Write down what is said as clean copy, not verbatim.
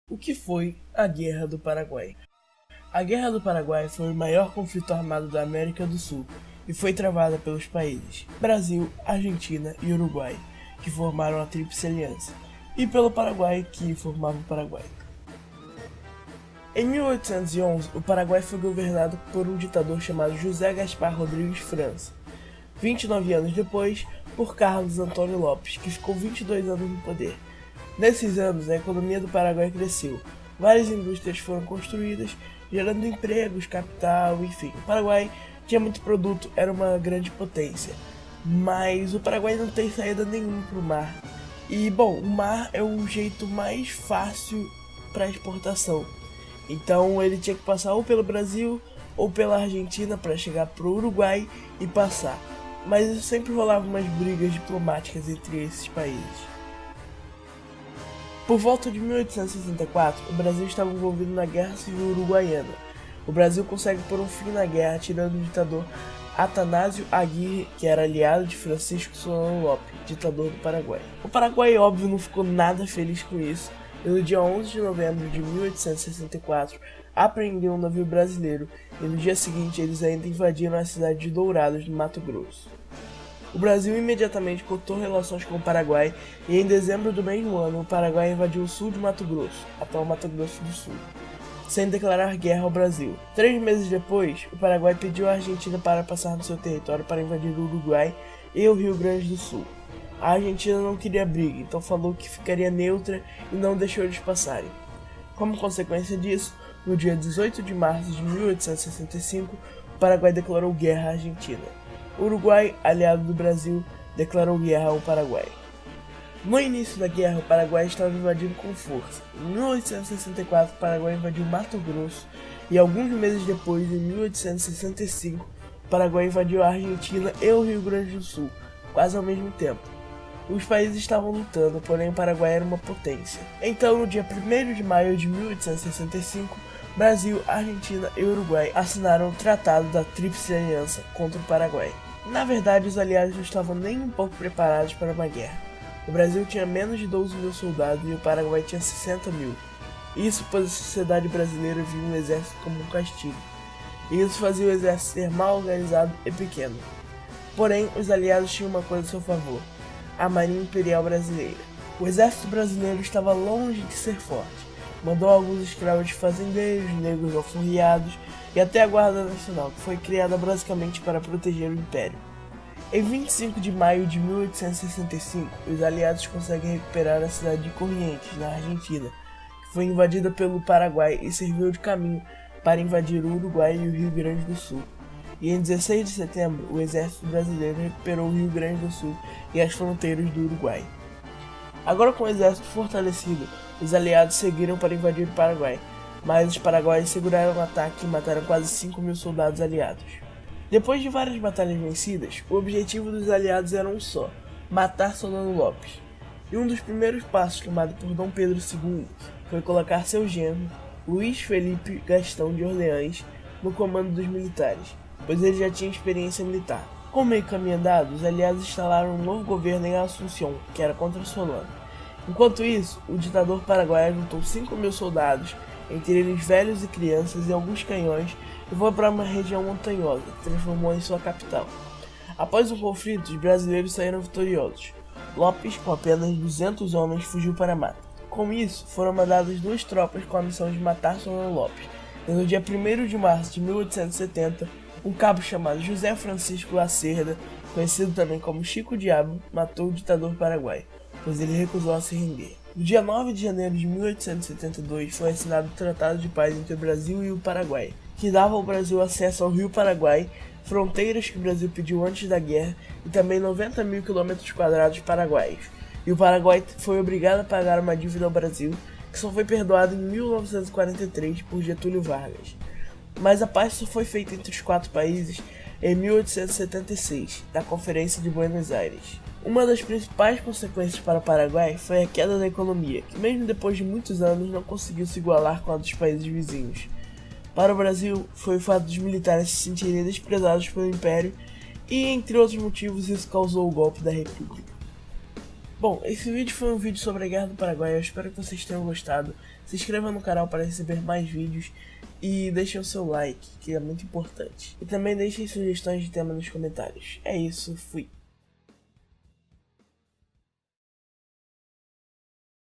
O que foi a Guerra do Paraguai? A Guerra do Paraguai foi o maior conflito armado da América do Sul e foi travada pelos países Brasil, Argentina e Uruguai, que formaram a Tríplice Aliança, e pelo Paraguai, que formava o Paraguai. Em 1811, o Paraguai foi governado por um ditador chamado José Gaspar Rodrigues França. 29 anos depois, por Carlos Antônio Lopes, que ficou 22 anos no poder. Nesses anos, a economia do Paraguai cresceu, várias indústrias foram construídas, gerando empregos, capital, enfim. O Paraguai tinha muito produto, era uma grande potência, mas o Paraguai não tem saída nenhuma para o mar. E, bom, o mar é o jeito mais fácil para exportação. Então ele tinha que passar ou pelo Brasil ou pela Argentina para chegar para o Uruguai e passar. Mas sempre rolava umas brigas diplomáticas entre esses países. Por volta de 1864, o Brasil estava envolvido na Guerra Civil Uruguaiana. O Brasil consegue pôr um fim na guerra, tirando o ditador Atanásio Aguirre, que era aliado de Francisco Solano Lopes, ditador do Paraguai. O Paraguai, óbvio, não ficou nada feliz com isso, e no dia 11 de novembro de 1864, apreendeu um navio brasileiro, e no dia seguinte eles ainda invadiram a cidade de Dourados, no Mato Grosso. O Brasil imediatamente cortou relações com o Paraguai e em dezembro do mesmo ano o Paraguai invadiu o sul de Mato Grosso, atual Mato Grosso do Sul, sem declarar guerra ao Brasil. 3 meses depois, o Paraguai pediu à Argentina para passar no seu território para invadir o Uruguai e o Rio Grande do Sul. A Argentina não queria briga, então falou que ficaria neutra e não deixou eles passarem. Como consequência disso, no dia 18 de março de 1865, o Paraguai declarou guerra à Argentina. O Uruguai, aliado do Brasil, declarou guerra ao Paraguai. No início da guerra, o Paraguai estava invadindo com força. Em 1864, o Paraguai invadiu Mato Grosso e alguns meses depois, em 1865, o Paraguai invadiu a Argentina e o Rio Grande do Sul, quase ao mesmo tempo. Os países estavam lutando, porém o Paraguai era uma potência. Então, no dia 1º de maio de 1865, Brasil, Argentina e Uruguai assinaram o Tratado da Tríplice Aliança contra o Paraguai. Na verdade, os aliados não estavam nem um pouco preparados para uma guerra. O Brasil tinha menos de 12 mil soldados e o Paraguai tinha 60 mil. Isso pois a sociedade brasileira via o exército como um castigo. E isso fazia o exército ser mal organizado e pequeno. Porém, os aliados tinham uma coisa a seu favor: a Marinha Imperial Brasileira. O exército brasileiro estava longe de ser forte. Mandou alguns escravos de fazendeiros, negros alforriados e até a Guarda Nacional, que foi criada basicamente para proteger o Império. Em 25 de maio de 1865, os aliados conseguem recuperar a cidade de Corrientes, na Argentina, que foi invadida pelo Paraguai e serviu de caminho para invadir o Uruguai e o Rio Grande do Sul. E em 16 de setembro, o exército brasileiro recuperou o Rio Grande do Sul e as fronteiras do Uruguai. Agora com o exército fortalecido, os aliados seguiram para invadir o Paraguai, mas os paraguaios seguraram o ataque e mataram quase 5 mil soldados aliados. Depois de várias batalhas vencidas, o objetivo dos aliados era um só: matar Solano Lopes. E um dos primeiros passos tomados por Dom Pedro II foi colocar seu genro, Luís Felipe Gastão de Orleans, no comando dos militares, pois ele já tinha experiência militar. Com meio caminho andado, os aliados instalaram um novo governo em Assunção, que era contra Solano. Enquanto isso, o ditador paraguaio juntou 5 mil soldados, entre eles velhos e crianças e alguns canhões, e foi para uma região montanhosa, que transformou em sua capital. Após o conflito, os brasileiros saíram vitoriosos. Lopes, com apenas 200 homens, fugiu para a mata. Com isso, foram mandadas 2 tropas com a missão de matar Solano Lopes, e no dia 1º de março de 1870, um cabo chamado José Francisco Lacerda, conhecido também como Chico Diabo, matou o ditador paraguaio, pois ele recusou a se render. No dia 9 de janeiro de 1872 foi assinado o Tratado de Paz entre o Brasil e o Paraguai, que dava ao Brasil acesso ao Rio Paraguai, fronteiras que o Brasil pediu antes da guerra e também 90 mil km² paraguaios. E o Paraguai foi obrigado a pagar uma dívida ao Brasil, que só foi perdoada em 1943 por Getúlio Vargas. Mas a paz só foi feita entre os 4 países em 1876, na Conferência de Buenos Aires. Uma das principais consequências para o Paraguai foi a queda da economia, que mesmo depois de muitos anos não conseguiu se igualar com a dos países vizinhos. Para o Brasil, foi o fato dos militares se sentirem desprezados pelo Império e, entre outros motivos, isso causou o golpe da República. Bom, esse vídeo foi um vídeo sobre a Guerra do Paraguai, eu espero que vocês tenham gostado. Se inscreva no canal para receber mais vídeos e deixem o seu like, que é muito importante. E também deixem sugestões de tema nos comentários. É isso, fui!